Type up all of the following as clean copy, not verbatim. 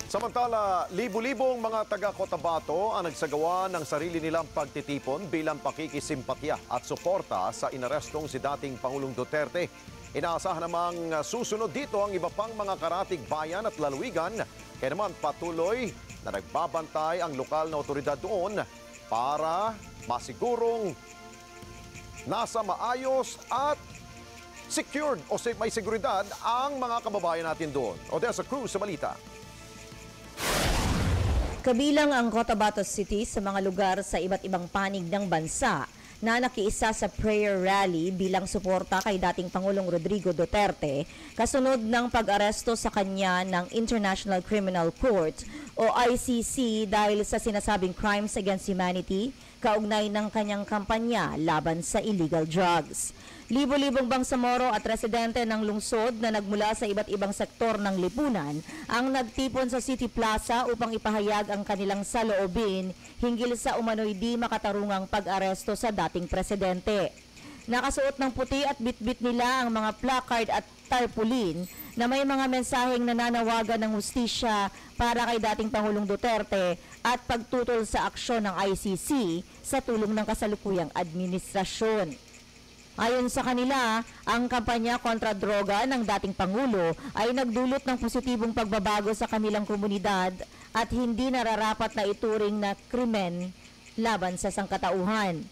Samantala, libu-libong mga taga-Cotabato ang nagsagawa ng sarili nilang pagtitipon bilang pakikisimpatya at suporta sa inarestong si dating Pangulong Duterte. Inaasahan namang susunod dito ang iba pang mga karatig bayan at lalawigan, kaya naman patuloy na nagbabantay ang lokal na otoridad doon para masigurong nasa maayos at secured o may seguridad ang mga kababayan natin doon. Odessa Cruz sa balita. Kabilang ang Cotabato City sa mga lugar sa iba't ibang panig ng bansa na nakiisa sa prayer rally bilang suporta kay dating Pangulong Rodrigo Duterte kasunod ng pag-aresto sa kanya ng International Criminal Court o ICC dahil sa sinasabing crimes against humanity kaugnay ng kanyang kampanya laban sa illegal drugs. Libo-libong Bangsamoro at residente ng lungsod na nagmula sa iba't ibang sektor ng lipunan ang nagtipon sa City Plaza upang ipahayag ang kanilang saloobin hinggil sa umano'y di makatarungang pag-aresto sa dating presidente. Nakasuot ng puti at bitbit nila ang mga placard at tarpaulin na may mga mensaheng nananawagan ng hustisya para kay dating Pangulong Duterte at pagtutol sa aksyon ng ICC sa tulong ng kasalukuyang administrasyon. Ayon sa kanila, ang kampanya kontra droga ng dating Pangulo ay nagdulot ng positibong pagbabago sa kanilang komunidad at hindi nararapat na ituring na krimen laban sa sangkatauhan.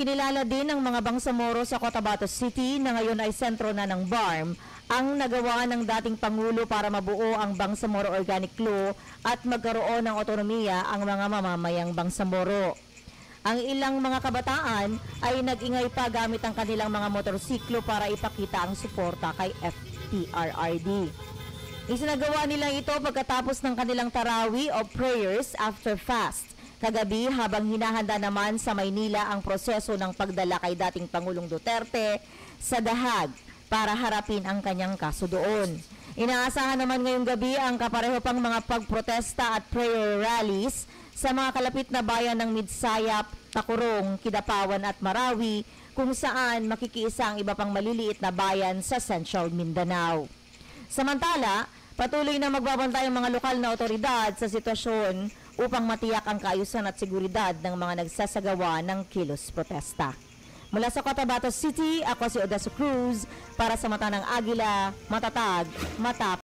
Kinilala din ng mga Bangsamoro sa Cotabato City na ngayon ay sentro na ng BARM ang nagawa ng dating Pangulo para mabuo ang Bangsamoro Organic Law at magkaroon ng otonomiya ang mga mamamayang Bangsamoro. Ang ilang mga kabataan ay nag-ingay pa gamit ang kanilang mga motorsiklo para ipakita ang suporta kay FPRRD. Isinagawa nila ito pagkatapos ng kanilang tarawi o prayers after fast. Kagabi habang hinahanda naman sa Maynila ang proseso ng pagdala kay dating Pangulong Duterte sa Dahag para harapin ang kanyang kaso doon. Inaasahan naman ngayong gabi ang kapareho pang mga pagprotesta at prayer rallies sa mga kalapit na bayan ng Midsayap, Takurong, Kidapawan at Marawi kung saan makikiisa ang iba pang maliliit na bayan sa Central Mindanao. Samantala, patuloy na magbabantay ang mga lokal na otoridad sa sitwasyon upang matiyak ang kaayusan at seguridad ng mga nagsasagawa ng kilos protesta. Mula sa Cotabato City, ako si Odessa Cruz para sa Mata ng Agila, matatag, matap.